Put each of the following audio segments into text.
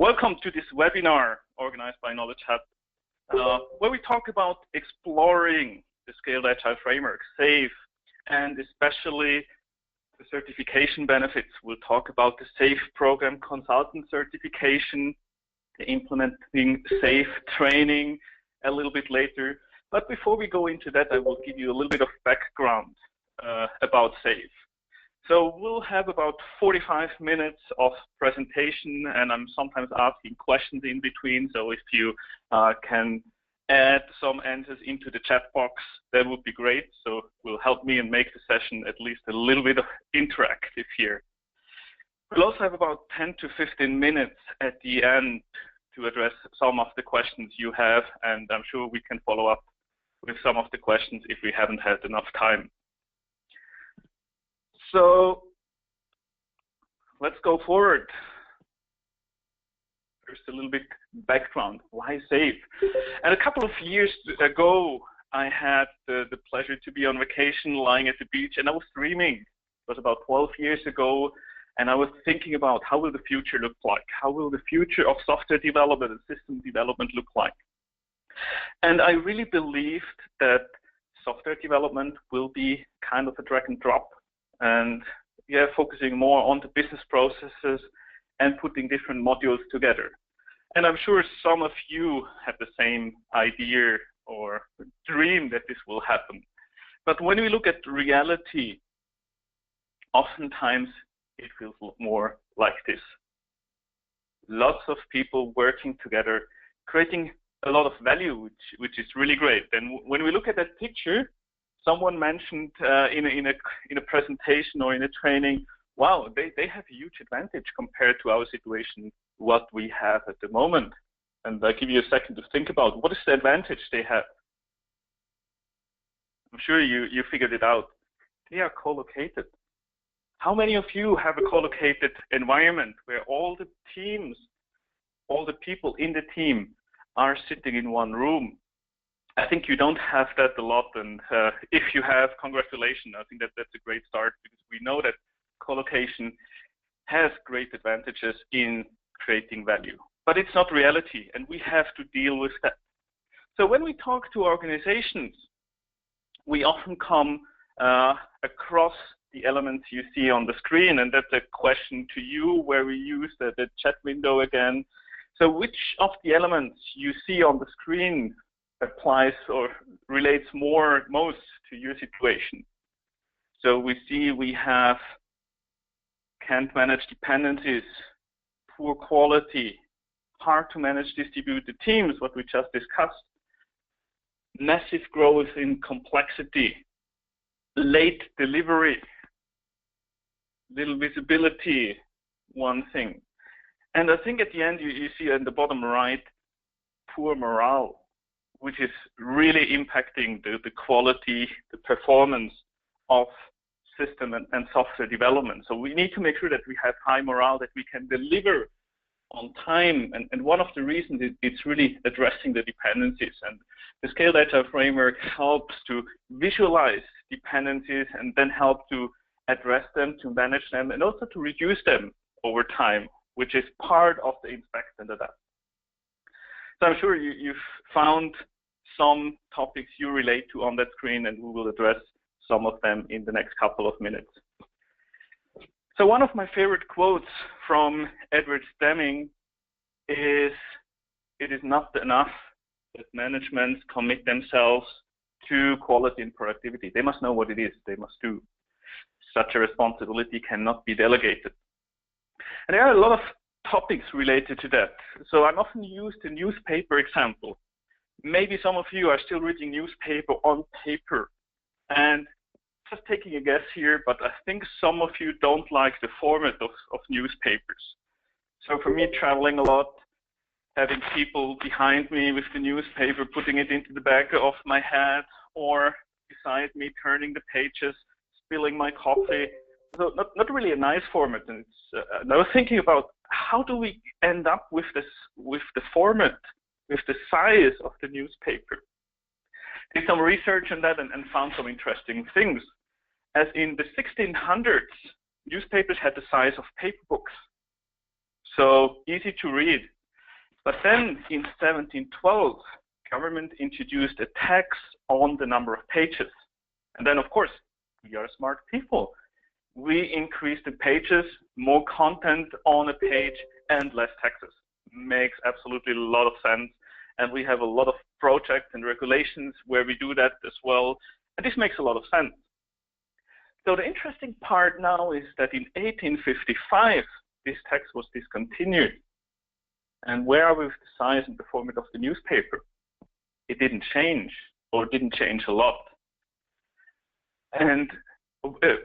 Welcome to this webinar organized by Knowledge Hub, where we talk about exploring the Scaled Agile Framework-SAFe, and especially the certification benefits. We'll talk about the SAFe program consultant certification, the implementing SAFe training a little bit later. But before we go into that, I will give you a little bit of background about SAFe. So we'll have about 45 minutes of presentation, and I'm sometimes asking questions in between. So if you can add some answers into the chat box, that would be great. So it will help me and make the session at least a little bit of interactive here. We'll also have about 10 to 15 minutes at the end to address some of the questions you have, and I'm sure we can follow up with some of the questions if we haven't had enough time. So let's go forward. First, a little bit background. Why SAFe? And a couple of years ago, I had the pleasure to be on vacation, lying at the beach, and I was dreaming. It was about 12 years ago, and I was thinking about how will the future look like? How will the future of software development and system development look like? And I really believed that software development will be kind of a drag and drop, and yeah, focusing more on the business processes and putting different modules together. And I'm sure some of you have the same idea or dream that this will happen. But when we look at reality, oftentimes it feels more like this. Lots of people working together, creating a lot of value, which is really great. And when we look at that picture, someone mentioned in a presentation or in a training, wow, they have a huge advantage compared to our situation, what we have at the moment. And I'll give you a second to think about what is the advantage they have. I'm sure you figured it out. They are co-located. How many of you have a co-located environment where all the teams, all the people in the team are sitting in one room? I think you don't have that a lot, and if you have, congratulations. I think that's a great start, because we know that co-location has great advantages in creating value. But it's not reality, and we have to deal with that. So when we talk to organizations, we often come across the elements you see on the screen, and that's a question to you where we use the chat window again. So which of the elements you see on the screen applies or relates most to your situation? So we see we have can't manage dependencies, poor quality, hard to manage distributed teams, what we just discussed, massive growth in complexity, late delivery, little visibility, one thing. And I think at the end you see in the bottom right, poor morale, which is really impacting the quality, the performance of system and software development. So we need to make sure that we have high morale, that we can deliver on time. And one of the reasons it's really addressing the dependencies. And the Scaled Agile Framework helps to visualize dependencies and then help to address them, to manage them, and also to reduce them over time, which is part of the inspect and adapt. So I'm sure you've found some topics you relate to on that screen, and we will address some of them in the next couple of minutes. So one of my favorite quotes from Edward Deming is, "It is not enough that management commit themselves to quality and productivity. They must know what it is they must do. Such a responsibility cannot be delegated." And there are a lot of topics related to that. So I'm often used the newspaper example. Maybe some of you are still reading newspaper on paper. And just taking a guess here, but I think some of you don't like the format of newspapers. So for me, traveling a lot, having people behind me with the newspaper, putting it into the back of my head, or beside me, turning the pages, spilling my coffee. So not really a nice format. And I was thinking about how do we end up with the format, with the size of the newspaper. Did some research on that and found some interesting things. As in the 1600s, newspapers had the size of paper books. so easy to read. But then in 1712, government introduced a tax on the number of pages. And then, of course, we are smart people. We increase the pages, more content on a page, and less taxes. Makes absolutely a lot of sense. And we have a lot of projects and regulations where we do that as well. And this makes a lot of sense. So the interesting part now is that in 1855, this tax was discontinued. And where are we with the size and the format of the newspaper? It didn't change, or didn't change a lot. And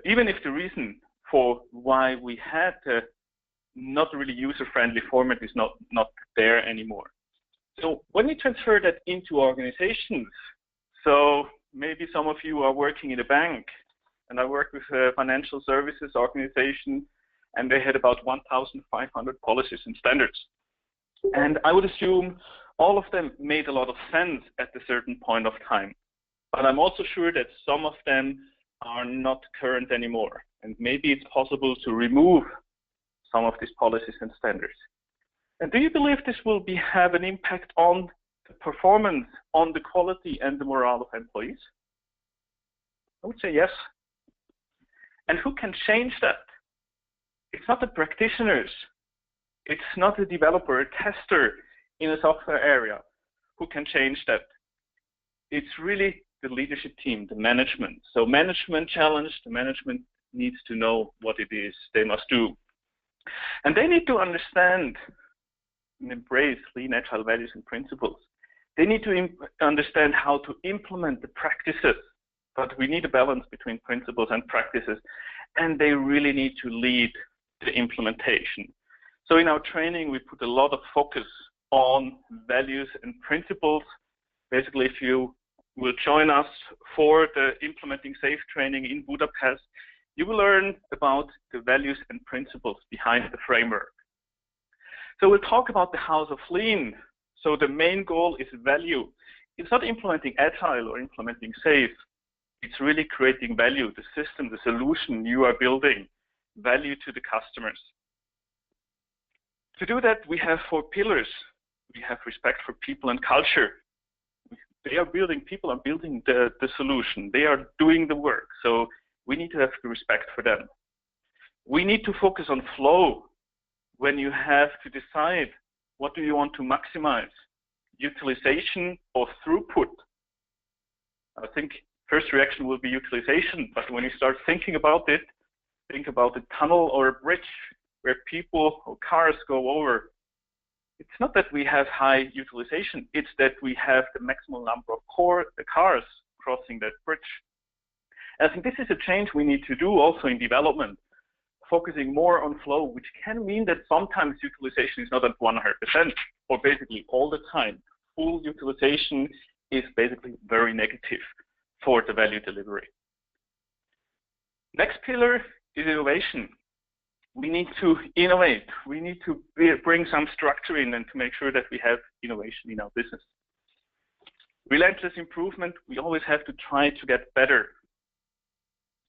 even if the reason for why we had a not really user-friendly format is not there anymore. So when we transfer that into organizations, so maybe some of you are working in a bank, and I work with a financial services organization, and they had about 1,500 policies and standards. And I would assume all of them made a lot of sense at a certain point of time. But I'm also sure that some of them are not current anymore. And maybe it's possible to remove some of these policies and standards. And do you believe this will have an impact on the performance, on the quality and the morale of employees? I would say yes. And who can change that? It's not the practitioners. It's not a developer, a tester in a software area who can change that. It's really the leadership team, the management. So management challenge, the management needs to know what it is they must do. And they need to understand and embrace Lean Agile values and principles. They need to understand how to implement the practices, but we need a balance between principles and practices, and they really need to lead the implementation. So in our training, we put a lot of focus on values and principles. Basically, if you will join us for the Implementing SAFe training in Budapest, you will learn about the values and principles behind the framework. So we'll talk about the house of Lean. So the main goal is value. It's not implementing Agile or implementing SAFe. It's really creating value, the system, the solution you are building, value to the customers. To do that, we have 4 pillars. We have respect for people and culture. They are building, people are building the solution. They are doing the work. So we need to have the respect for them. We need to focus on flow. When you have to decide what do you want to maximize, utilization or throughput. I think first reaction will be utilization, but when you start thinking about it, think about a tunnel or a bridge where people or cars go over. It's not that we have high utilization, it's that we have the maximum number of cars crossing that bridge. And I think this is a change we need to do also in development, focusing more on flow, which can mean that sometimes utilization is not at 100%, or basically all the time. Full utilization is basically very negative for the value delivery. Next pillar is innovation. We need to innovate. We need to bring some structure in and to make sure that we have innovation in our business. Relentless improvement, we always have to try to get better.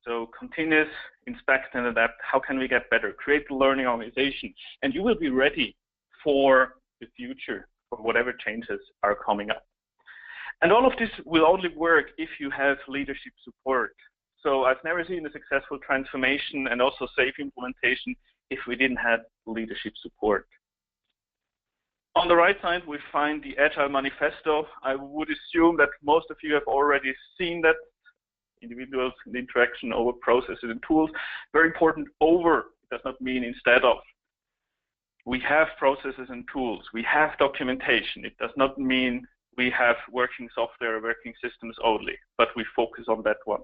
So continuous, inspect and adapt. How can we get better? Create the learning organization, and you will be ready for the future, for whatever changes are coming up. And all of this will only work if you have leadership support. So I've never seen a successful transformation and also SAFe implementation if we didn't have leadership support. On the right side, we find the Agile Manifesto. I would assume that most of you have already seen that. Individuals and interaction over processes and tools. Very important, over does not mean instead of. We have processes and tools. We have documentation. It does not mean we have working software or working systems only, but we focus on that one.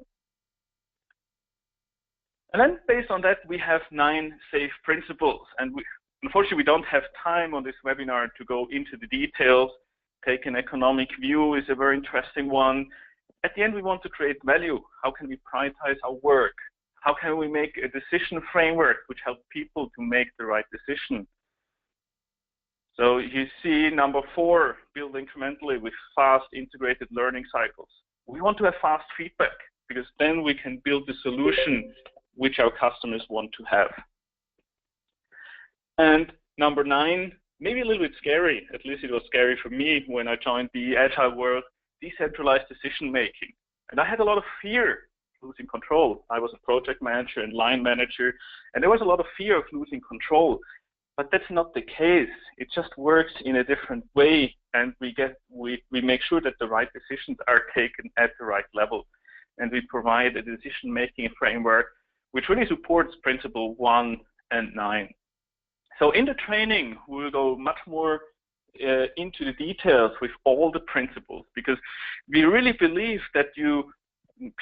And then based on that, we have 9 SAFe principles. And unfortunately, we don't have time on this webinar to go into the details. Take an economic view is a very interesting one. At the end, we want to create value. How can we prioritize our work? How can we make a decision framework which helps people to make the right decision? So you see number 4, build incrementally with fast integrated learning cycles. We want to have fast feedback because then we can build the solution which our customers want to have. And Number 9, maybe a little bit scary, at least it was scary for me when I joined the Agile world, decentralized decision making. And I had a lot of fear losing control. I was a project manager and line manager, and there was a lot of fear of losing control. But that's not the case. It just works in a different way, and we make sure that the right decisions are taken at the right level. And we provide a decision-making framework which really supports principle 1 and 9. So in the training, we'll go much more into the details with all the principles, because we really believe that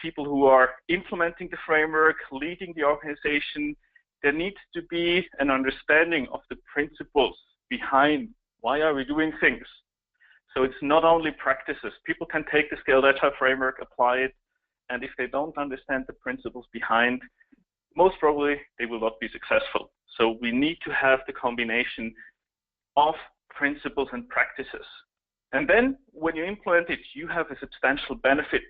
people who are implementing the framework, leading the organization, there needs to be an understanding of the principles behind why are we doing things. So it's not only practices. People can take the Scaled Agile framework, apply it, and if they don't understand the principles behind, most probably they will not be successful. So we need to have the combination of principles and practices. And then when you implement it, you have a substantial benefit,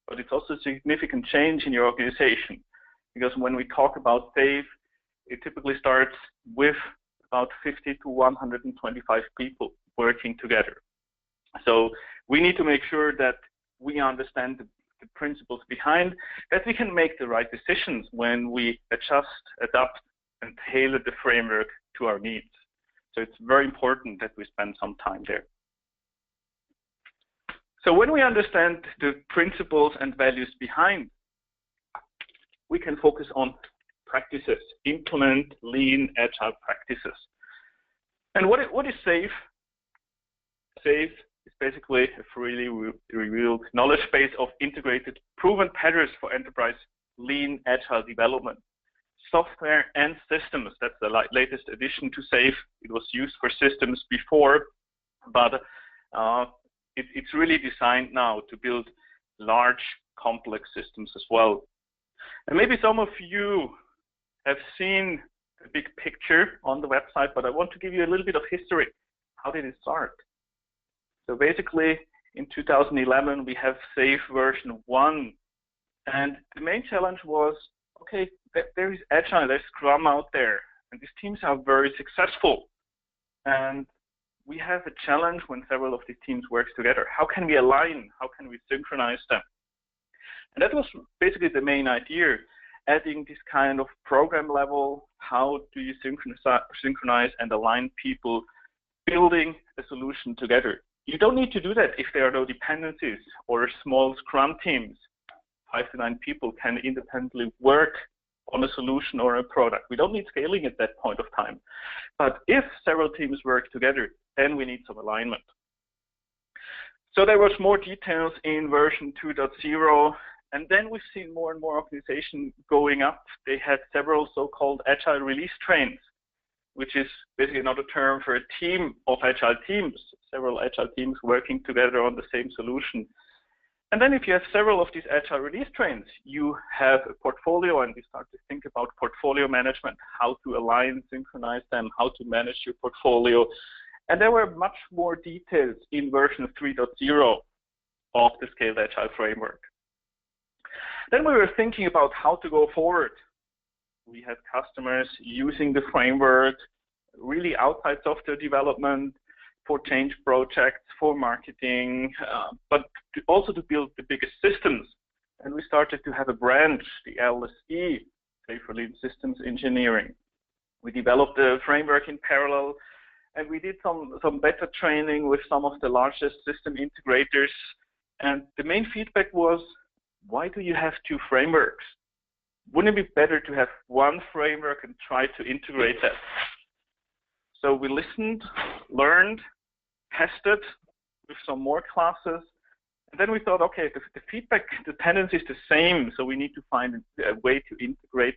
but it's also a significant change in your organization. Because when we talk about SAFe, it typically starts with about 50 to 125 people working together. So we need to make sure that we understand the principles behind, that we can make the right decisions when we adjust, adapt, and tailor the framework to our needs. So it's very important that we spend some time there. So when we understand the principles and values behind, we can focus on practices, implement Lean Agile practices. And what is SAFe? SAFe is basically a freely revealed knowledge base of integrated proven patterns for enterprise Lean Agile development. Software and systems, that's the latest addition to SAFe. It was used for systems before, but it's really designed now to build large, complex systems as well. And maybe some of you have seen the big picture on the website, but I want to give you a little bit of history. How did it start? So basically, in 2011, we have SAFe version 1. And the main challenge was, okay, there is Agile, there's Scrum out there, and these teams are very successful. And we have a challenge when several of these teams work together. How can we align? How can we synchronize them? And that was basically the main idea, adding this kind of program level. How do you synchronize and align people, building a solution together? You don't need to do that if there are no dependencies or small Scrum teams. 5 to 9 people can independently work on a solution or a product. We don't need scaling at that point of time. But if several teams work together, then we need some alignment. So there was more details in version 2.0, and then we've seen more and more organizations going up. They had several so-called Agile release trains, which is basically another term for a team of Agile teams, several Agile teams working together on the same solution. And then if you have several of these Agile release trains, you have a portfolio, and you start to think about portfolio management, how to align, synchronize them, how to manage your portfolio. And there were much more details in version 3.0 of the Scaled Agile framework. Then we were thinking about how to go forward. We had customers using the framework really outside software development, for change projects, for marketing, but also to build the biggest systems. And we started to have a branch, the LSE, for Lean Systems Engineering. We developed the framework in parallel, and we did some beta training with some of the largest system integrators. And the main feedback was, why do you have 2 frameworks? Wouldn't it be better to have one framework and try to integrate that? So we listened, learned, tested with some more classes, and then we thought, okay, the feedback, the tendency is the same, so we need to find a way to integrate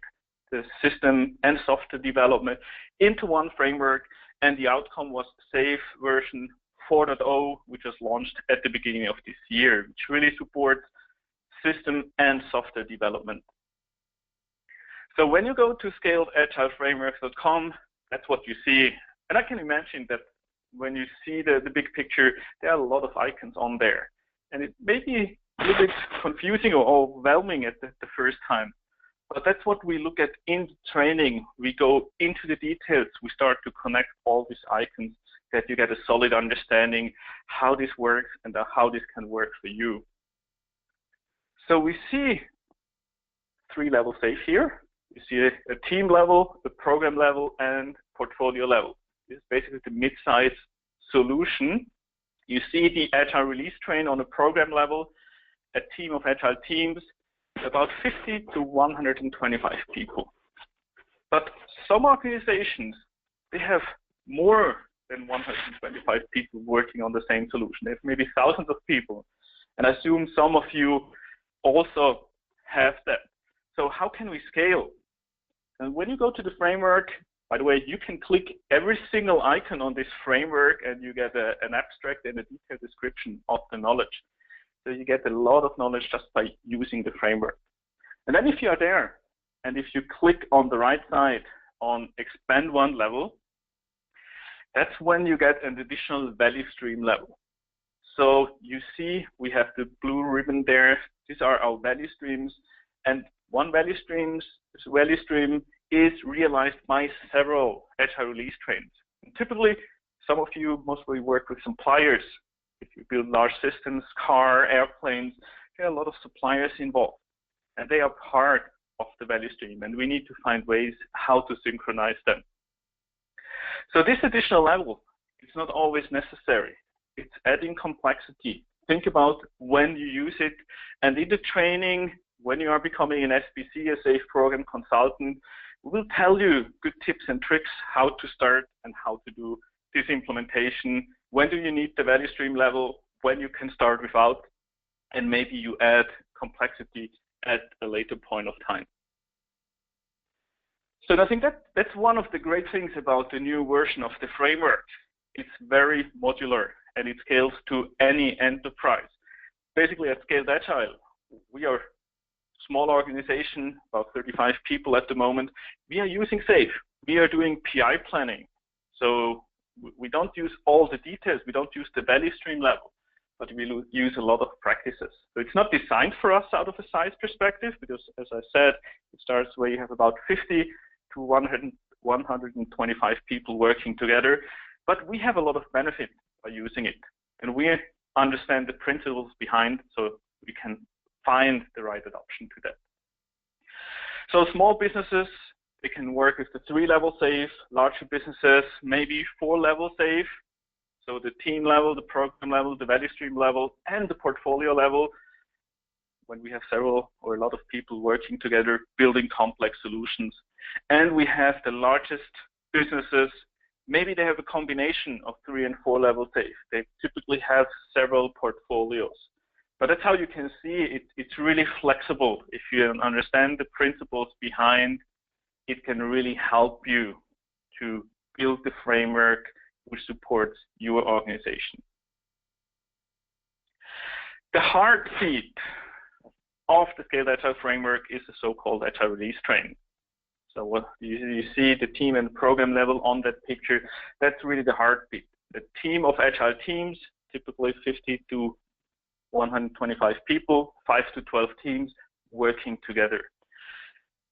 the system and software development into one framework, and the outcome was SAFe version 4.0, which was launched at the beginning of this year, which really supports system and software development. So when you go to scaledagileFramework.com, that's what you see. And I can imagine that when you see the big picture, there are a lot of icons on there. And it may be a little bit confusing or overwhelming at the first time. But that's what we look at in the training. We go into the details. We start to connect all these icons that you get a solid understanding how this works and how this can work for you. So we see 3 levels SAFe here. You see a team level, the program level, and portfolio level. This is basically the mid-size solution. You see the agile release train on a program level, a team of agile teams, about 50 to 125 people. But some organizations, they have more than 125 people working on the same solution. They have maybe thousands of people. And I assume some of you also have that. So how can we scale? And when you go to the framework, by the way, you can click every single icon on this framework and you get an abstract and a detailed description of the knowledge. So you get a lot of knowledge just by using the framework. And then if you are there, and if you click on the right side on expand one level, that's when you get an additional value stream level. So you see we have the blue ribbon there. These are our value streams. And one value stream is realized by several agile release trains. And typically, some of you mostly work with suppliers. If you build large systems, car, airplanes, there are a lot of suppliers involved. And they are part of the value stream. And we need to find ways how to synchronize them. So this additional level, it's not always necessary. It's adding complexity. Think about when you use it. And in the training, when you are becoming an SBC, a SAFe program consultant, we will tell you good tips and tricks how to start and how to do this implementation. When do you need the value stream level? When you can start without, and maybe you add complexity at a later point of time. So I think that's one of the great things about the new version of the framework. It's very modular and it scales to any enterprise. Basically at Scaled Agile, we are a small organization, about 35 people at the moment. We are using SAFe. We are doing PI planning. So we don't use all the details. We don't use the value stream level, but we use a lot of practices. So it's not designed for us out of a size perspective, because as I said, it starts where you have about 50 to 125 people working together, but we have a lot of benefit by using it. And we understand the principles behind, so we can find the right adoption to that. So small businesses, they can work with the 3-level SAFe, larger businesses, maybe 4-level SAFe. So the team level, the program level, the value stream level, and the portfolio level, when we have several or a lot of people working together, building complex solutions. And we have the largest businesses, maybe they have a combination of 3- and 4-level SAFe. They typically have several portfolios. But that's how you can see it's really flexible. If you understand the principles behind, it can really help you to build the framework which supports your organization. The heartbeat of the Scaled Agile framework is the so-called Agile Release Train. So what you see the team and program level on that picture, that's really the heartbeat. The team of agile teams, typically 50 to 125 people, 5 to 12 teams working together.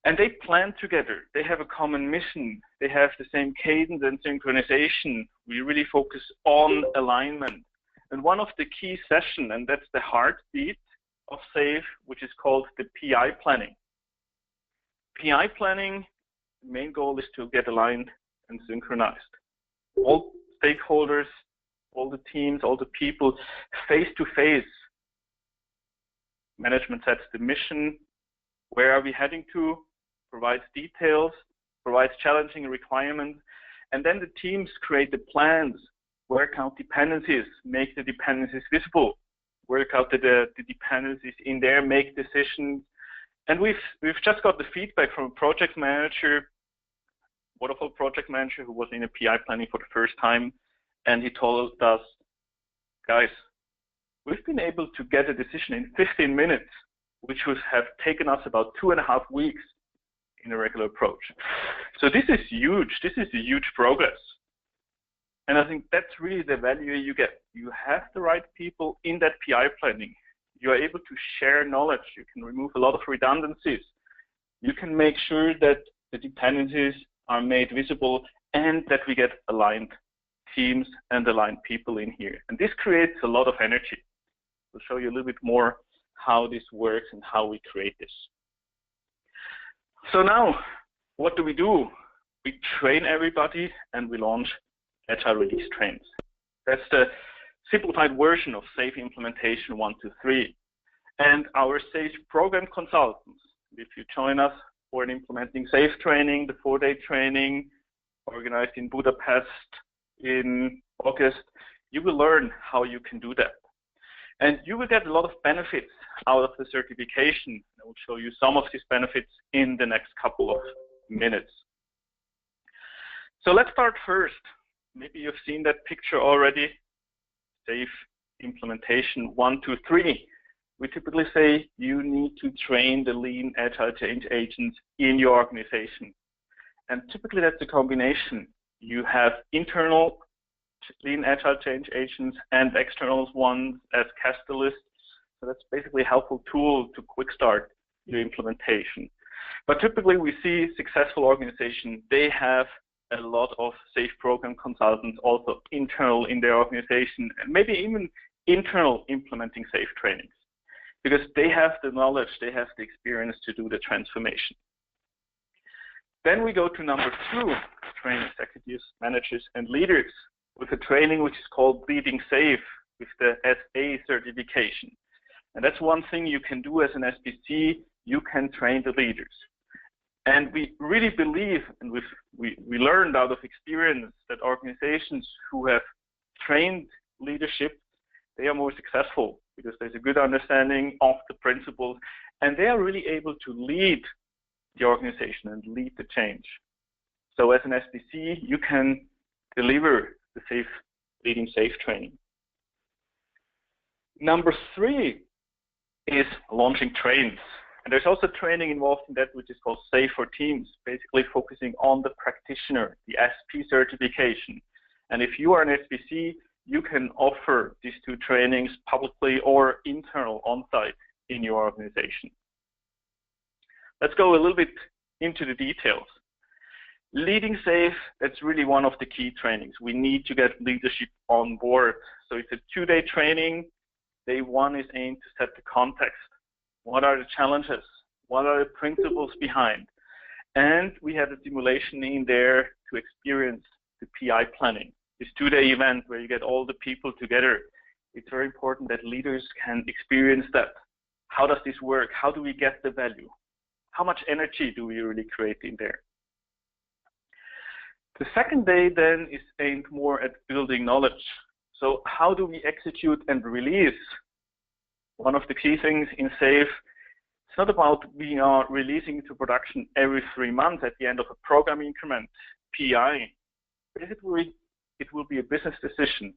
And they plan together. They have a common mission. They have the same cadence and synchronization. We really focus on alignment. And one of the key sessions, and that's the heartbeat of SAFe, which is called the PI planning. PI planning, the main goal is to get aligned and synchronized. All stakeholders, all the teams, all the people, face to face. Management sets the mission. Where are we heading to? Provides details, provides challenging requirements, and then the teams create the plans, work out dependencies, make the dependencies visible, work out the dependencies in there, make decisions. And we've just got the feedback from a project manager, wonderful project manager who was in a PI planning for the first time, and he told us, guys, we've been able to get a decision in 15 minutes, which would have taken us about 2.5 weeks in a regular approach. So this is huge. This is a huge progress. And I think that's really the value you get. You have the right people in that PI planning. You are able to share knowledge. You can remove a lot of redundancies. you can make sure that the dependencies are made visible and that we get aligned teams and aligned people in here. And this creates a lot of energy. We'll show you a little bit more how this works and how we create this. So now, what do? We train everybody and we launch Agile release trains. That's the simplified version of SAFe implementation 1, 2, 3. And our SAFe program consultants, if you join us for an implementing SAFe training, the 4-day training organized in Budapest in August, you will learn how you can do that. And you will get a lot of benefits out of the certification. I will show you some of these benefits in the next couple of minutes. So let's start first. Maybe you've seen that picture already. SAFe implementation 1, 2, 3. We typically say you need to train the Lean Agile change agents in your organization. And typically that's a combination. You have internal Lean Agile change agents and external ones as catalysts. So that's basically a helpful tool to quick start your implementation. But typically we see successful organizations, they have a lot of SAFe program consultants also internal in their organization, and maybe even internal implementing SAFe trainings, because they have the knowledge, they have the experience to do the transformation. Then we go to number 2, train executives, managers, and leaders with a training which is called Leading SAFe with the SA certification. And that's one thing you can do as an SBC, you can train the leaders. And we really believe, and we learned out of experience, that organizations who have trained leadership, they are more successful because there's a good understanding of the principles, and they are really able to lead the organization and lead the change. So as an SBC, you can deliver the SAFe, Leading SAFe training. Number 3 is launching trains. And there's also training involved in that, which is called SAFe for Teams, basically focusing on the practitioner, the SP certification. And if you are an SBC, you can offer these 2 trainings publicly or internal on-site in your organization. Let's go a little bit into the details. Leading SAFe, that's really one of the key trainings. We need to get leadership on board. So it's a 2-day training. Day 1 is aimed to set the context. What are the challenges? What are the principles behind? And we have a simulation in there to experience the PI planning. This 2-day event where you get all the people together. It's very important that leaders can experience that. How does this work? How do we get the value? How much energy do we really create in there? The 2nd day then is aimed more at building knowledge. So how do we execute and release? One of the key things in SAFe, it's not about we are releasing to production every 3 months at the end of a program increment, PI. Basically, it will be a business decision.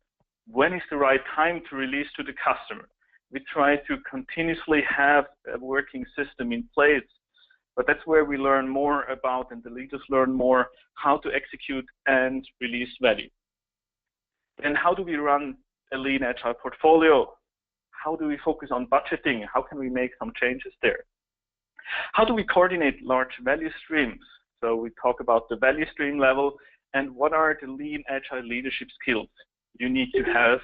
When is the right time to release to the customer? We try to continuously have a working system in place, but that's where we learn more about, and the leaders learn more, how to execute and release value. And how do we run a Lean Agile portfolio? How do we focus on budgeting? How can we make some changes there? How do we coordinate large value streams? So we talk about the value stream level and what are the Lean Agile leadership skills you need to have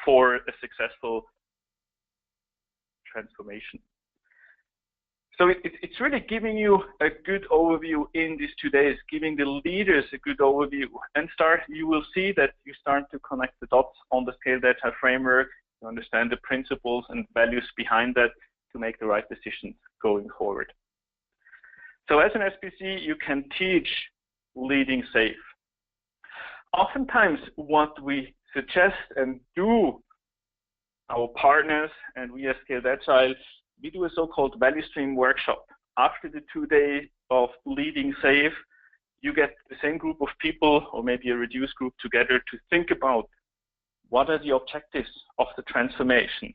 for a successful transformation. So it's really giving you a good overview in these 2 days, giving the leaders a good overview, and you will see that you start to connect the dots on the Scaled Agile framework, to understand the principles and values behind that to make the right decisions going forward. So as an SBC, you can teach Leading SAFe. Oftentimes, what we suggest and do, our partners and we as Scaled Agile, we do a so-called value stream workshop. After the 2 days of Leading SAFe, you get the same group of people or maybe a reduced group together to think about what are the objectives of the transformation.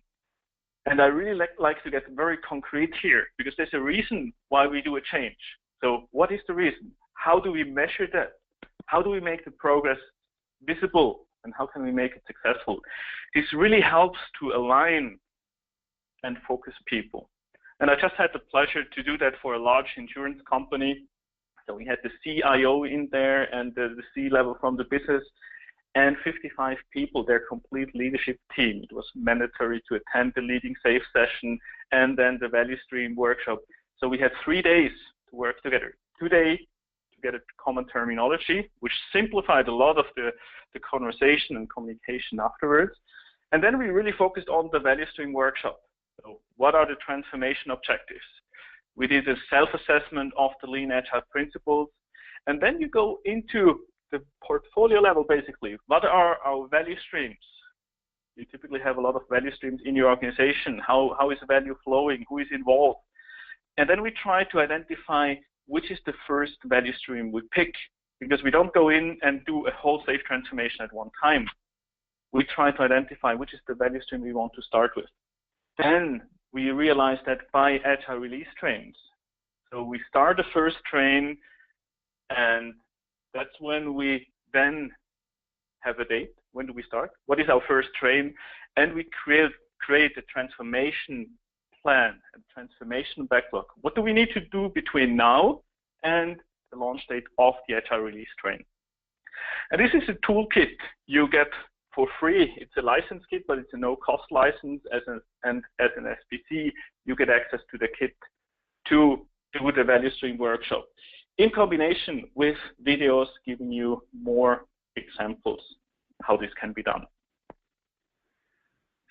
And I really like to get very concrete here, because there's a reason why we do a change. So what is the reason? How do we measure that? How do we make the progress visible? And how can we make it successful? This really helps to align and focus people. And I just had the pleasure to do that for a large insurance company. So we had the CIO in there and the C-level from the business and 55 people, their complete leadership team. It was mandatory to attend the Leading SAFe session and then the value stream workshop. So we had 3 days to work together. 2 days to get a common terminology, which simplified a lot of the conversation and communication afterwards. And then we really focused on the value stream workshop. So what are the transformation objectives? We did a self-assessment of the Lean Agile principles. And then you go into the portfolio level, basically. What are our value streams? You typically have a lot of value streams in your organization. How is value flowing? Who is involved? And then we try to identify which is the first value stream we pick, because we don't go in and do a whole SAFe transformation at one time. We try to identify which is the value stream we want to start with. Then we realize that by agile release trains. So we start the first train, and that's when we then have a date. When do we start? What is our first train? And we create a transformation plan, a transformation backlog. What do we need to do between now and the launch date of the agile release train? And this is a toolkit you get for free. It's a license kit, but it's a no-cost license. And as an SPC, you get access to the kit to do the value stream workshop, in combination with videos giving you more examples how this can be done.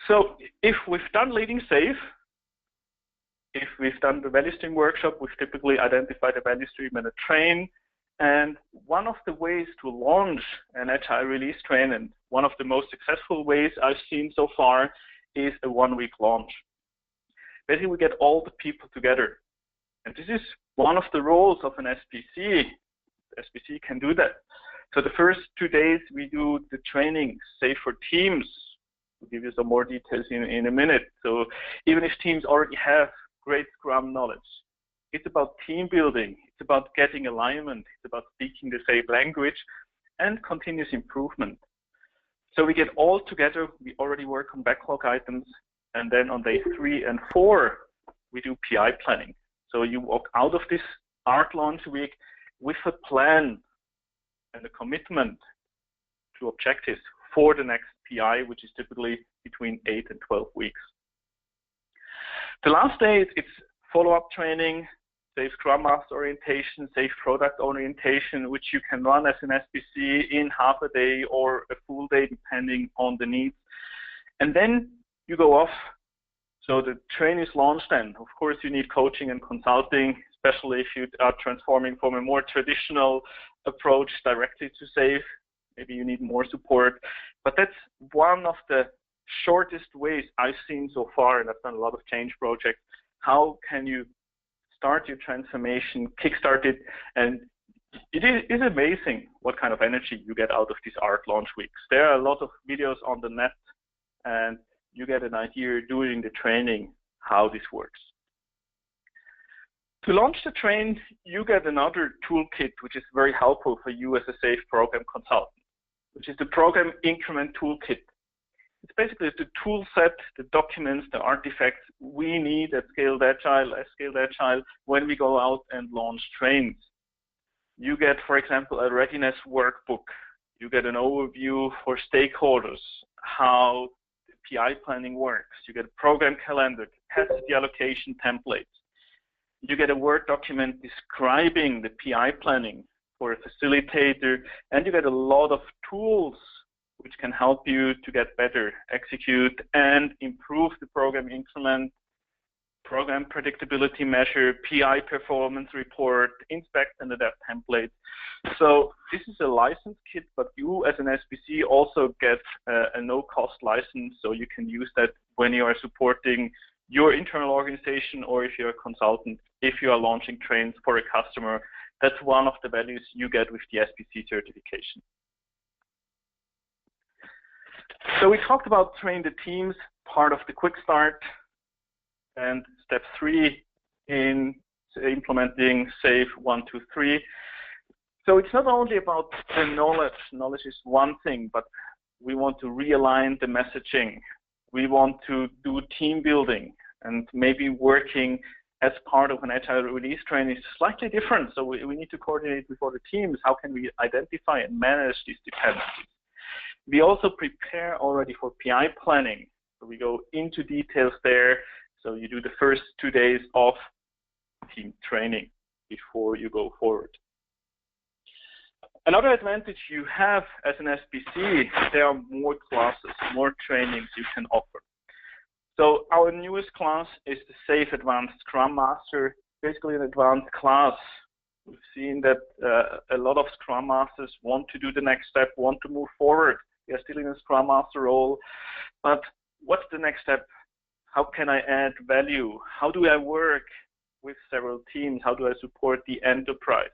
So if we've done Leading SAFe, if we've done the value stream workshop, we've typically identified a value stream and a train. And one of the ways to launch an agile release train, and one of the most successful ways I've seen so far, is a one-week launch. Basically, we get all the people together. And this is one of the roles of an SPC. The SPC can do that. So the first 2 days, we do the training, SAFe for teams. We'll give you some more details in a minute. So even if teams already have great Scrum knowledge, it's about team building. It's about getting alignment. It's about speaking the same language and continuous improvement. So we get all together. We already work on backlog items. And then on day 3 and 4, we do PI planning. So you walk out of this art launch week with a plan and a commitment to objectives for the next PI, which is typically between 8 and 12 weeks. The last day, it's follow-up training, SAFe Scrum Master orientation, SAFe product orientation, which you can run as an SPC in half a day or a full day, depending on the needs. And then you go off. So the train is launched then. Of course, you need coaching and consulting, especially if you are transforming from a more traditional approach directly to SAFe. Maybe you need more support. But that's one of the shortest ways I've seen so far, and I've done a lot of change projects. How can you start your transformation, kickstart it? And it is amazing what kind of energy you get out of these art launch weeks. There are a lot of videos on the net, and you get an idea doing the training how this works. To launch the train, you get another toolkit which is very helpful for you as a SAFe program consultant, which is the Program Increment Toolkit. It's basically the tool set, the documents, the artifacts we need at Scaled Agile when we go out and launch trains. You get, for example, a readiness workbook. You get an overview for stakeholders, how the PI planning works. You get a program calendar, capacity allocation templates. You get a Word document describing the PI planning for a facilitator, and you get a lot of tools which can help you to get better, execute, and improve the program increment, program predictability measure, PI performance report, inspect and adapt templates. So this is a license kit, but you as an SPC also get a no-cost license, so you can use that when you are supporting your internal organization, or if you're a consultant, if you are launching trains for a customer. That's one of the values you get with the SPC certification. So we talked about train the teams, part of the quick start, and step 3 in implementing SAFe 1, 2, 3. So it's not only about the knowledge. Knowledge is one thing, but we want to realign the messaging. We want to do team building. and maybe working as part of an agile release training is slightly different. So we need to coordinate with other teams. How can we identify and manage these dependencies? We also prepare already for PI planning. So we go into details there. So you do the first 2 days of team training before you go forward. Another advantage you have as an SBC, there are more classes, more trainings you can offer. So our newest class is the SAFe Advanced Scrum Master, basically an advanced class. We've seen that a lot of Scrum Masters want to do the next step, want to move forward. They are still in a Scrum Master role, but what's the next step? How can I add value? How do I work with several teams? How do I support the enterprise?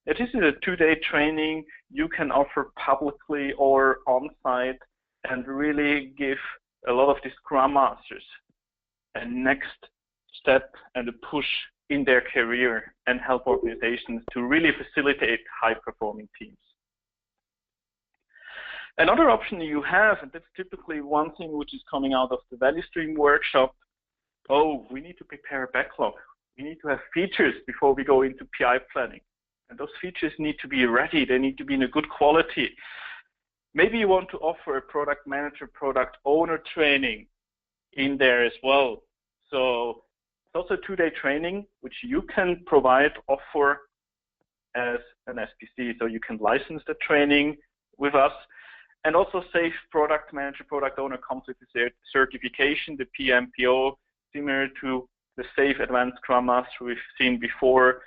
This is a 2-day training you can offer publicly or on-site and really give a lot of the Scrum Masters a next step and a push in their career and help organizations to really facilitate high-performing teams. Another option you have, and that's typically one thing which is coming out of the value stream workshop, we need to prepare a backlog. We need to have features before we go into PI planning. And those features need to be ready. They need to be in a good quality. Maybe you want to offer a product manager, product owner training in there as well. So it's also a 2-day training, which you can offer as an SPC. So you can license the training with us. And also SAFe product manager, product owner comes with the certification, the PMPO, similar to the SAFe Advanced Scrum Master we've seen before.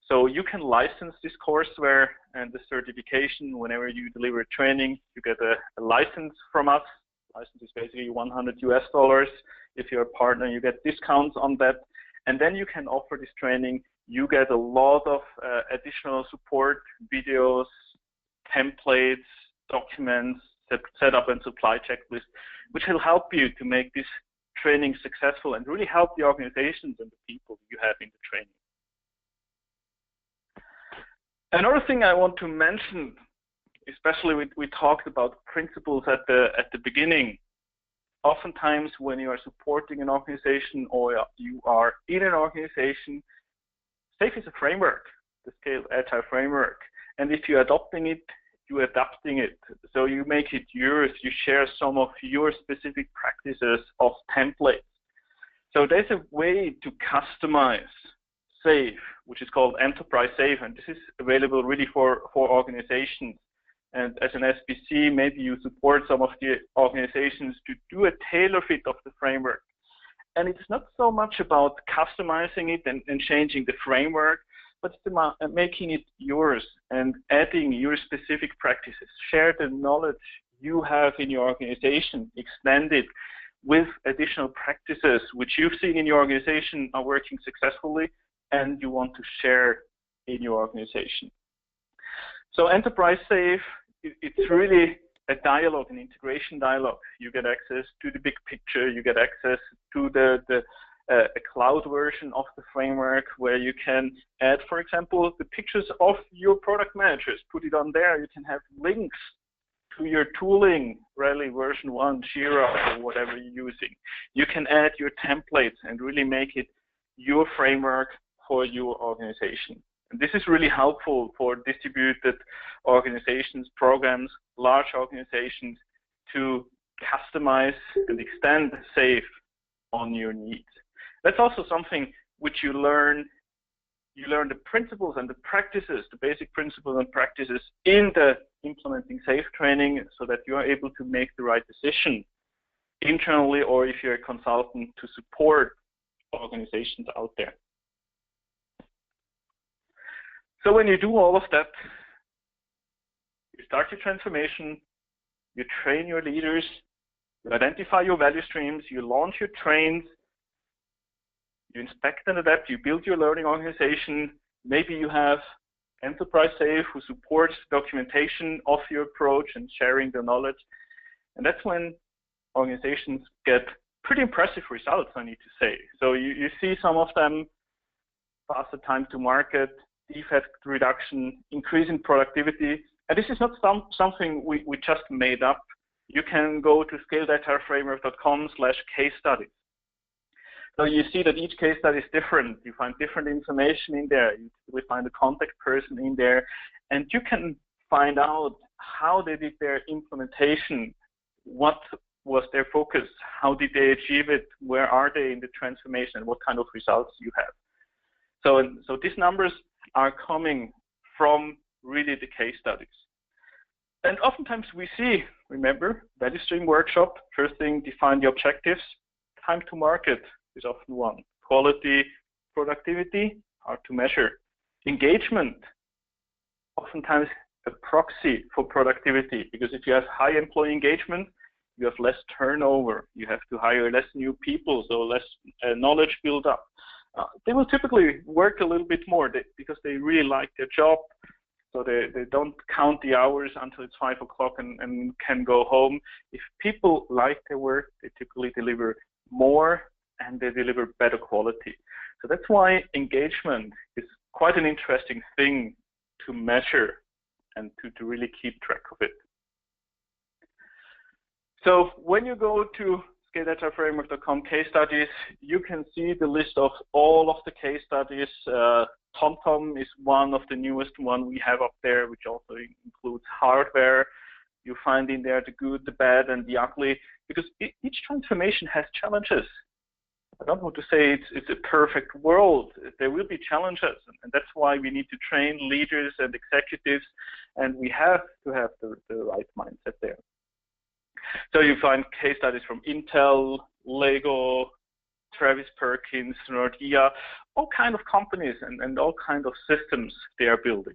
So you can license this courseware and the certification. Whenever you deliver a training, you get a license from us. License is basically $100 US. If you're a partner, you get discounts on that. And then you can offer this training. You get a lot of additional support, videos, templates, documents, setup and supply checklist, which will help you to make this training successful and really help the organizations and the people you have in the training. Another thing I want to mention, especially we talked about principles at the beginning. Oftentimes when you are supporting an organization or you are in an organization, SAFe is a framework, the Scaled Agile Framework. And if you're adopting it, you're adapting it. So you make it yours, you share some of your specific practices of templates. So there's a way to customize SAFe, which is called Enterprise SAFe, and this is available really for organizations. And as an SPC, maybe you support some of the organizations to do a tailor fit of the framework. And it's not so much about customizing it and changing the framework, but it's about making it yours and adding your specific practices. Share the knowledge you have in your organization, extend it with additional practices which you've seen in your organization are working successfully and you want to share in your organization. So Enterprise SAFe, it's really a dialogue, an integration dialogue. You get access to the big picture, you get access to a cloud version of the framework where you can add, for example, the pictures of your product managers, put it on there. You can have links to your tooling, Rally version 1, Jira, or whatever you're using. You can add your templates and really make it your framework for your organization. And this is really helpful for distributed organizations, programs, large organizations to customize and extend SAFe on your needs. That's also something which you learn. You learn the principles and the practices, the basic principles and practices in the implementing SAFe training so that you are able to make the right decision internally or if you're a consultant to support organizations out there. So when you do all of that, you start your transformation, you train your leaders, you identify your value streams, you launch your trains, you inspect and adapt, you build your learning organization. Maybe you have Enterprise SAFe who supports documentation of your approach and sharing the knowledge. And that's when organizations get pretty impressive results, I need to say. So you see some of them, faster time to market, defect reduction, increase in productivity. And this is not something we just made up. You can go to scaledagileFramework.com/case studies. So you see that each case study is different. You find different information in there. You will find a contact person in there, and you can find out how they did their implementation, what was their focus, how did they achieve it, where are they in the transformation, and what kind of results you have. So these numbers are coming from really the case studies. And oftentimes we see, remember, value stream workshop, first thing, define the objectives. Time to market is often one. Quality, productivity, hard to measure. Engagement, oftentimes a proxy for productivity, because if you have high employee engagement, you have less turnover. You have to hire less new people, so less knowledge build up. They will typically work a little bit more because they really like their job. So they don't count the hours until it's 5 o'clock and can go home. If people like their work, they typically deliver more and they deliver better quality. So that's why engagement is quite an interesting thing to measure and to really keep track of it. So when you go to ScaledAgileFramework.com case studies, you can see the list of all of the case studies. TomTom is one of the newest one we have up there, which also includes hardware. You find in there the good, the bad, and the ugly, because each transformation has challenges. I don't want to say it's a perfect world. There will be challenges, and that's why we need to train leaders and executives, and we have to have the right mindset there. So you find case studies from Intel, Lego, Travis Perkins, Nordea, all kind of companies and all kind of systems they are building.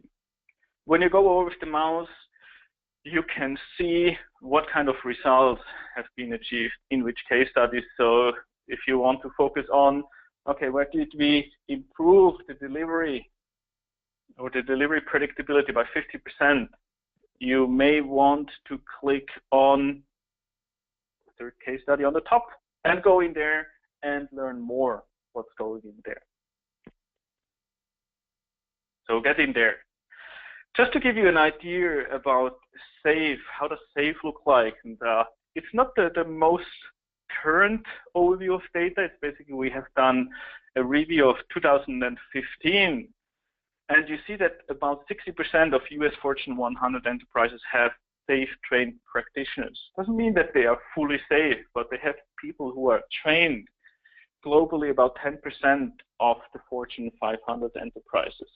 When you go over with the mouse, you can see what kind of results have been achieved in which case studies. So if you want to focus on, okay, where did we improve the delivery or the delivery predictability by 50%, you may want to click on the third case study on the top and go in there and learn more what's going in there. So get in there. Just to give you an idea about SAFe, how does SAFe look like? And it's not the most current overview of data. It's basically we have done a review of 2015. And you see that about 60% of US Fortune 100 enterprises have SAFe trained practitioners. Doesn't mean that they are fully SAFe, but they have people who are trained. Globally, about 10% of the Fortune 500 enterprises.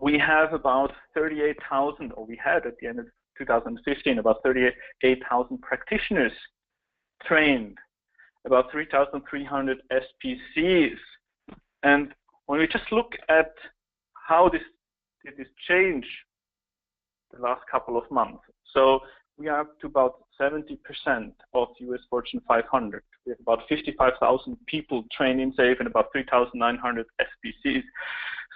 We have about 38,000, or we had at the end of 2015, about 38,000 practitioners trained, about 3,300 SPCs. And when we just look at how did this change the last couple of months. So we are up to about 70% of US Fortune 500. We have about 55,000 people trained in SAFe and about 3,900 SPCs.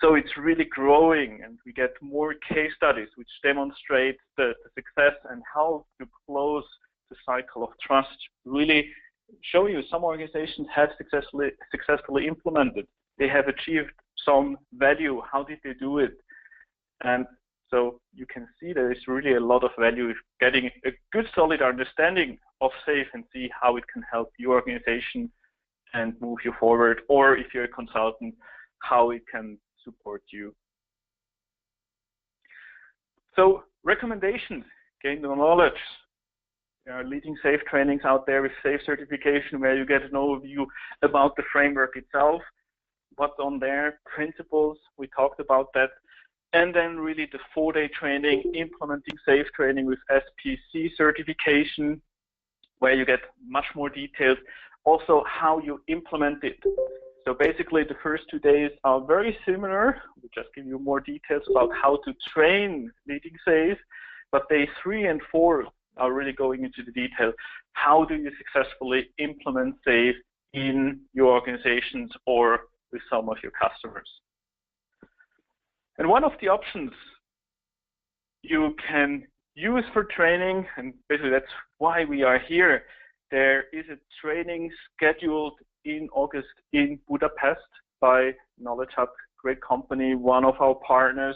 So it's really growing, and we get more case studies which demonstrate the success and how to close the cycle of trust. Really show you some organizations have successfully implemented. They have achieved some value. How did they do it? And so you can see there is really a lot of value getting a good solid understanding of SAFe and see how it can help your organization and move you forward, or if you're a consultant, how it can support you. So recommendations, gain the knowledge. There are leading SAFe trainings out there with SAFe certification where you get an overview about the framework itself, what's on there, principles, we talked about that. And then really the 4-day training, implementing SAFe training with SPC certification, where you get much more details. Also how you implement it. So basically the first 2 days are very similar. We just give you more details about how to train leading SAFe. But day 3 and 4 are really going into the detail. How do you successfully implement SAFe in your organizations or with some of your customers? And one of the options you can use for training, and basically that's why we are here, there is a training scheduled in August in Budapest by Knowledge Hub, great company, one of our partners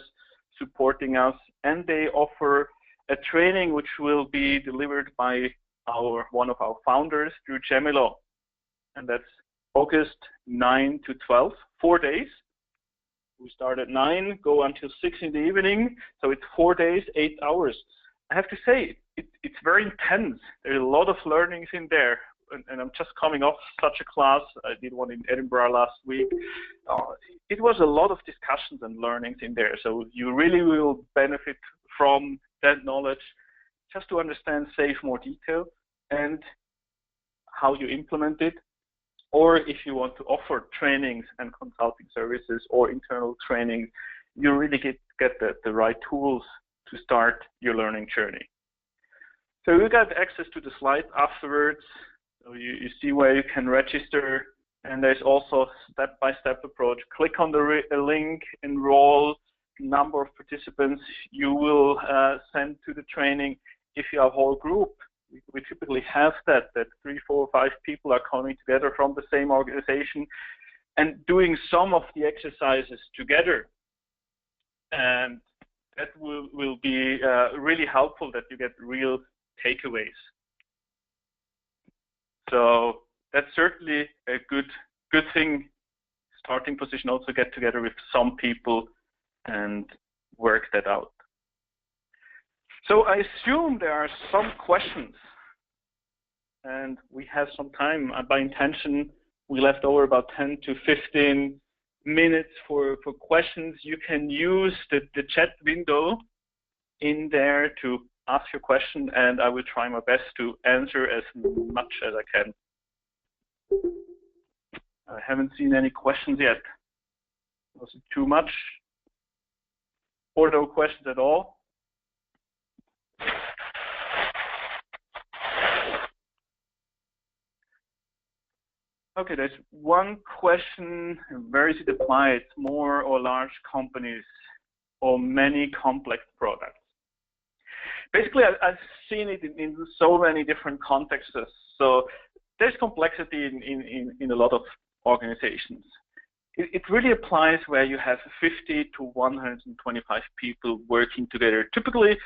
supporting us, and they offer a training which will be delivered by one of our founders, Drew Gemilo, and that's August 9 to 12, 4 days. We start at 9, go until 6 in the evening. So it's 4 days, 8 hours. I have to say, it's very intense. There's a lot of learnings in there. And I'm just coming off such a class. I did one in Edinburgh last week. It was a lot of discussions and learnings in there. So you really will benefit from that knowledge just to understand SAFe more detail and how you implement it. Or if you want to offer trainings and consulting services or internal training, you really get the right tools to start your learning journey. So you got access to the slides afterwards. So you see where you can register, and there's also step-by-step approach. Click on the link, enroll, number of participants you will send to the training. If you have a whole group, we typically have that 3, 4, 5 people are coming together from the same organization and doing some of the exercises together. And that will be really helpful, that you get real takeaways. So that's certainly a good thing, starting position. Also get together with some people and work that out. So I assume there are some questions, and we have some time. By intention, we left over about 10 to 15 minutes for questions. You can use the chat window in there to ask your question, and I will try my best to answer as much as I can. I haven't seen any questions yet. Was it too much? Or no questions at all? Okay, there's one question. Where is it applied? Small or large companies or many complex products? Basically, I've seen it in so many different contexts. So there's complexity in a lot of organizations. It really applies where you have 50 to 125 people working together. Typically,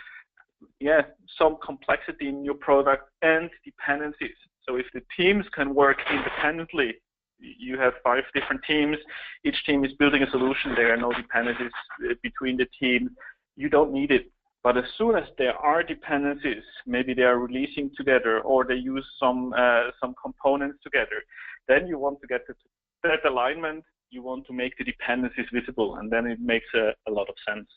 yeah, some complexity in your product and dependencies. So if the teams can work independently, you have 5 different teams, each team is building a solution, there are no dependencies between the teams, you don't need it. But as soon as there are dependencies, maybe they are releasing together or they use some components together, then you want to get that alignment, you want to make the dependencies visible, and then it makes a lot of sense.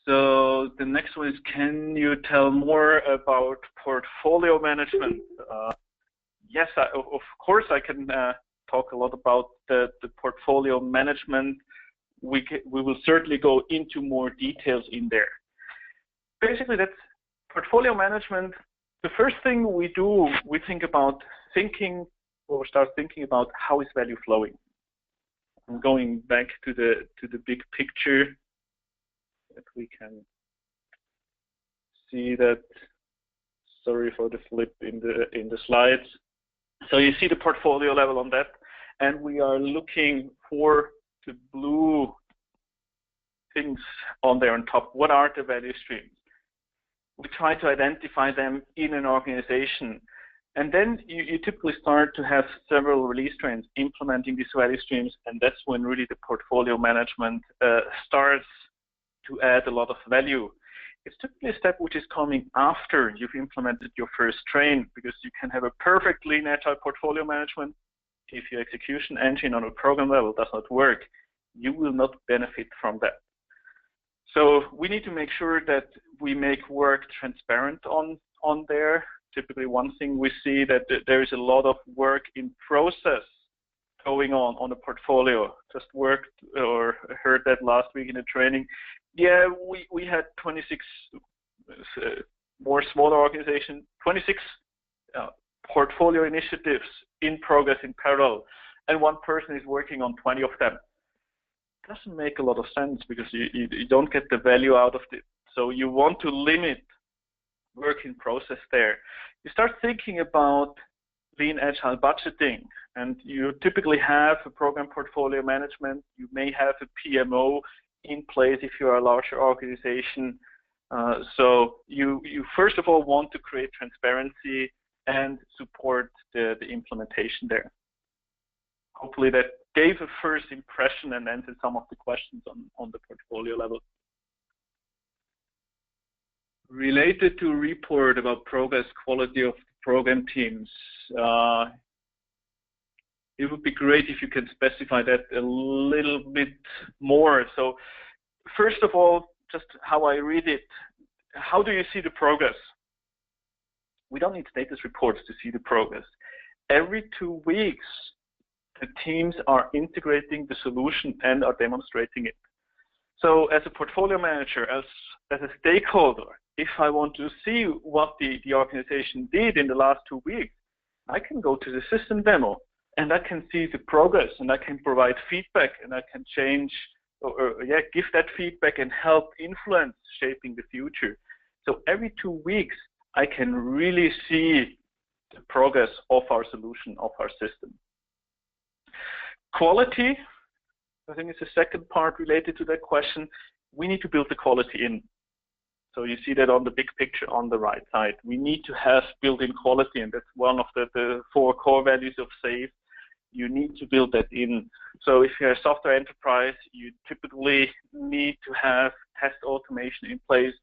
So the next one is, can you tell more about portfolio management? Yes, of course I can talk a lot about the portfolio management. We will certainly go into more details in there. Basically, that's portfolio management. The first thing we do, we think about start thinking about how is value flowing. I'm going back to the big picture, that we can see that. Sorry for the flip in the slides. So you see the portfolio level on that, and we are looking for the blue things on there on top. What are the value streams? We try to identify them in an organization, and then you typically start to have several release trains implementing these value streams, and that's when really the portfolio management starts to add a lot of value. It's typically a step which is coming after you've implemented your first train, because you can have a perfect Lean Agile portfolio management. If your execution engine on a program level does not work, you will not benefit from that. So we need to make sure that we make work transparent on there. Typically, one thing we see that there is a lot of work in process going on a portfolio. Just worked or heard that last week in a training. Yeah, we had 26 more smaller organizations, 26 portfolio initiatives in progress in parallel, and one person is working on 20 of them. It doesn't make a lot of sense, because you don't get the value out of it. So you want to limit work in process there. You start thinking about Lean Agile budgeting, and you typically have a program portfolio management. You may have a PMO in place if you are a larger organization. So you first of all want to create transparency and support the implementation there. Hopefully that gave a first impression and answered some of the questions on the portfolio level. Related to report about progress quality of program teams, it would be great if you can specify that a little bit more. So first of all, just how I read it, how do you see the progress? We don't need status reports to see the progress. Every 2 weeks, the teams are integrating the solution and are demonstrating it. So as a portfolio manager, as a stakeholder, if I want to see what the organization did in the last 2 weeks, I can go to the system demo and I can see the progress and I can provide feedback and I can change or give that feedback and help influence shaping the future. So every 2 weeks, I can really see the progress of our solution, of our system. Quality, I think it's the second part related to that question. We need to build the quality in. So you see that on the big picture on the right side. We need to have built-in quality, and that's one of the 4 core values of SAFe. You need to build that in. So if you're a software enterprise, you typically need to have test automation in place.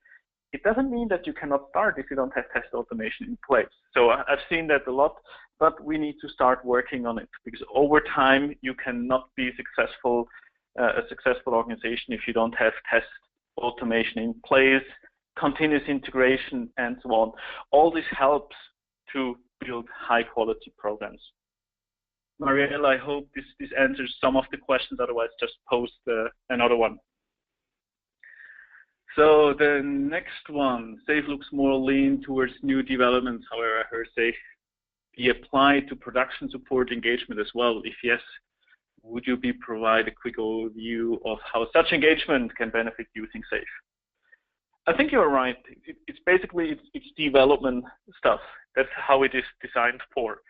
It doesn't mean that you cannot start if you don't have test automation in place. So I've seen that a lot, but we need to start working on it, because over time you cannot be successful, a successful organization if you don't have test automation in place, continuous integration, and so on. All this helps to build high quality programs. Marielle, I hope this answers some of the questions, otherwise just post another one. So the next one, SAFe looks more lean towards new developments. However, I heard SAFe be applied to production support engagement as well. If yes, would you provide a quick overview of how such engagement can benefit using SAFe? I think you're right. It's basically it's development stuff. That's how it is designed for.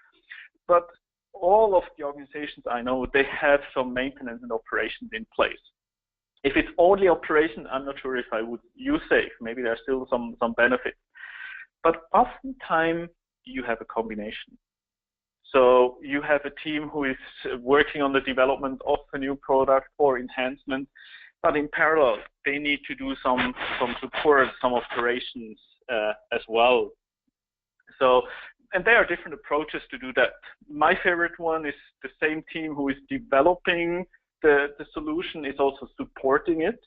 But all of the organizations I know, they have some maintenance and operations in place. If it's only operation, I'm not sure if I would use SAFe. Maybe there's still some benefits. But oftentimes you have a combination. So you have a team who is working on the development of a new product or enhancement, but in parallel, they need to do some support, some operations as well. So, and there are different approaches to do that. My favorite one is the same team who is developing the solution is also supporting it,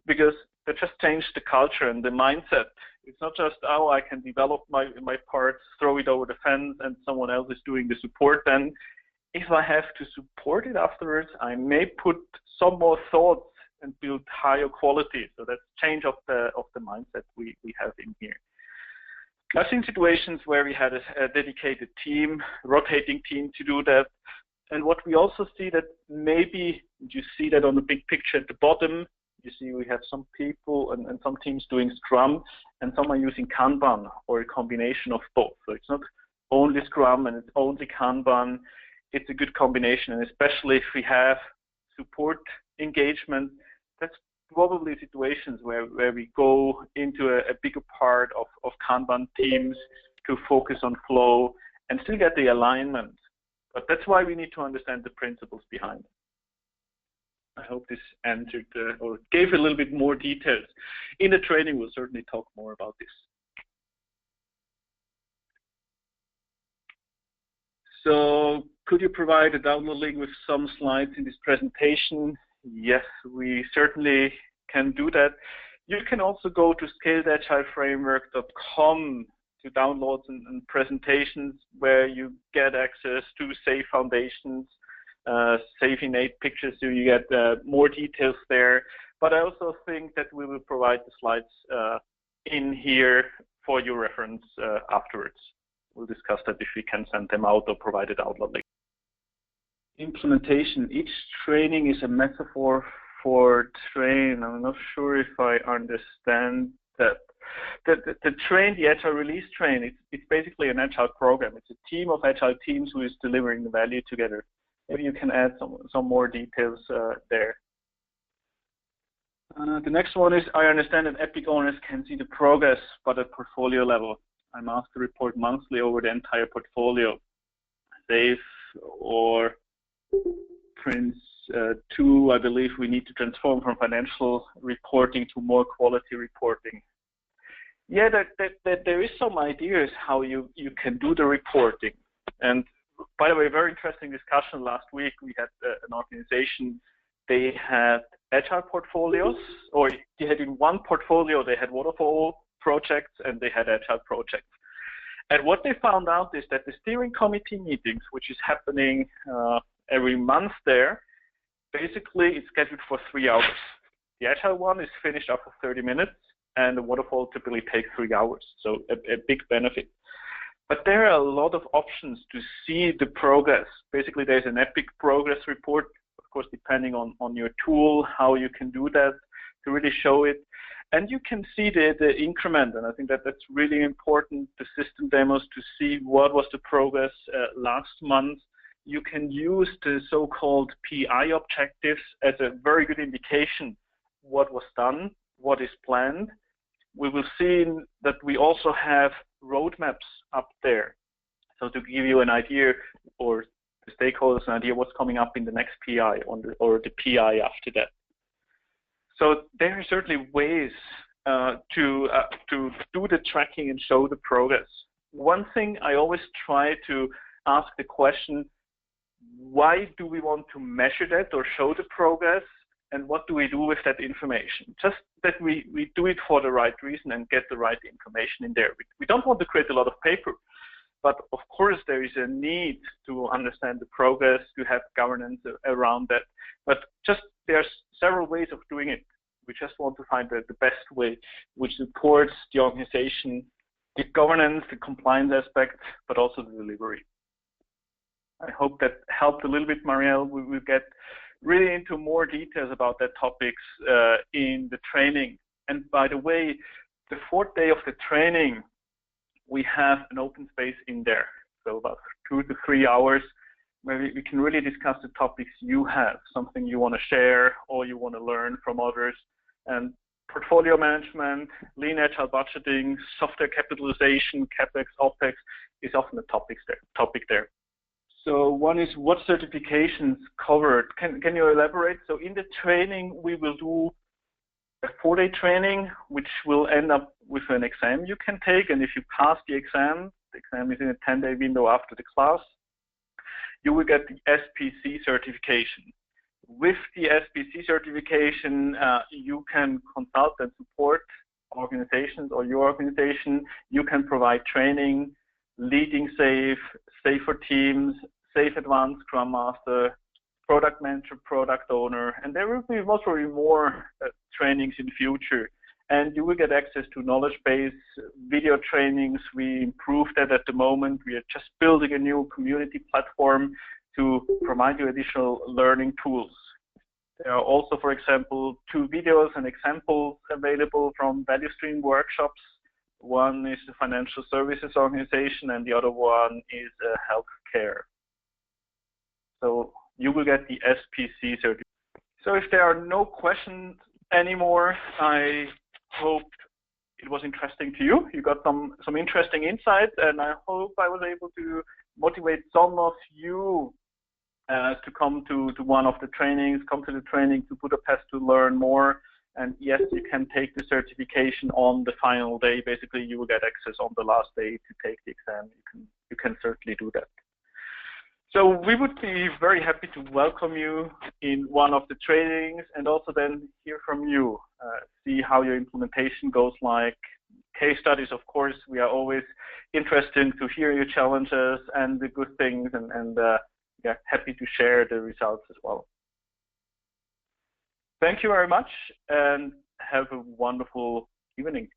because they just changed the culture and the mindset. It's not just, oh, I can develop my parts, throw it over the fence, and someone else is doing the support. Then if I have to support it afterwards, I may put some more thoughts and build higher quality. So that's change of the mindset we have in here. I've seen situations where we had a dedicated team, rotating team to do that. And what we also see that maybe, you see that on the big picture at the bottom, you see we have some people and some teams doing Scrum, and some are using Kanban or a combination of both. So it's not only Scrum and it's only Kanban. It's a good combination, and especially if we have support engagement, that's probably situations where we go into a bigger part of Kanban teams to focus on flow and still get the alignment. But that's why we need to understand the principles behind it. I hope this answered or gave a little bit more details. In the training, we'll certainly talk more about this. So could you provide a download link with some slides in this presentation? Yes, we certainly can do that. You can also go to scaledagileFramework.com to downloads and presentations where you get access to SAFe foundations, SAFe innate pictures, so you get more details there. But I also think that we will provide the slides in here for your reference afterwards. We'll discuss that if we can send them out or provide a download link. Implementation. Each training is a metaphor for train. I'm not sure if I understand that. The train, the Agile release train, it's basically an Agile program. It's a team of Agile teams who is delivering the value together. Maybe you can add some more details there. The next one is, I understand that Epic owners can see the progress, but at portfolio level. I'm asked to report monthly over the entire portfolio. SAFe or Prince 2, I believe we need to transform from financial reporting to more quality reporting. Yeah, there is some ideas how you can do the reporting. And by the way, very interesting discussion last week. We had an organization, they had agile portfolios, or they had in one portfolio, they had waterfall projects and they had agile projects. And what they found out is that the steering committee meetings, which is happening every month there, basically it's scheduled for 3 hours. The agile one is finished after 30 minutes, and the waterfall typically takes 3 hours, so a big benefit. But there are a lot of options to see the progress. Basically, there's an Epic progress report, of course, depending on your tool, how you can do that to really show it. And you can see the increment, and I think that's really important, the system demos, to see what was the progress last month. You can use the so-called PI objectives as a very good indication what was done, what is planned. We will see that we also have roadmaps up there. So to give you an idea, or the stakeholders an idea what's coming up in the next PI or the PI after that. So there are certainly ways to do the tracking and show the progress. One thing I always try to ask the question, why do we want to measure that or show the progress, and what do we do with that information? Just that we do it for the right reason and get the right information in there. We don't want to create a lot of paper, but of course there is a need to understand the progress, to have governance around that. But just there's several ways of doing it. We just want to find the best way which supports the organization, the governance, the compliance aspect, but also the delivery. I hope that helped a little bit, Marielle. We will get really into more details about that topics in the training. And by the way, the 4th day of the training, we have an open space in there. So about 2 to 3 hours where we can really discuss the topics you have, something you want to share or you want to learn from others. And portfolio management, Lean Agile budgeting, software capitalization, CapEx, OpEx is often a topic there. So one is, what certifications covered? Can you elaborate? So in the training, we will do a 4-day training, which will end up with an exam you can take. And if you pass the exam is in a 10-day window after the class, you will get the SPC certification. With the SPC certification, you can consult and support organizations or your organization. You can provide training, leading SAFe, safer teams, SAFe Advanced Scrum Master, product manager, product owner, and there will be most probably more trainings in the future. And you will get access to knowledge base, video trainings. We improve that at the moment. We are just building a new community platform to provide you additional learning tools. There are also, for example, 2 videos and examples available from value stream workshops. One is a financial services organization and the other one is healthcare. So you will get the SPC certificate. So if there are no questions anymore, I hope it was interesting to you. You got some interesting insights, and I hope I was able to motivate some of you to come to one of the trainings, come to the training to Budapest to learn more. And yes, you can take the certification on the final day. Basically, you will get access on the last day to take the exam. You can certainly do that. So we would be very happy to welcome you in one of the trainings and also then hear from you, see how your implementation goes like. Case studies, of course, we are always interested to hear your challenges and the good things, and yeah, happy to share the results as well. Thank you very much and have a wonderful evening.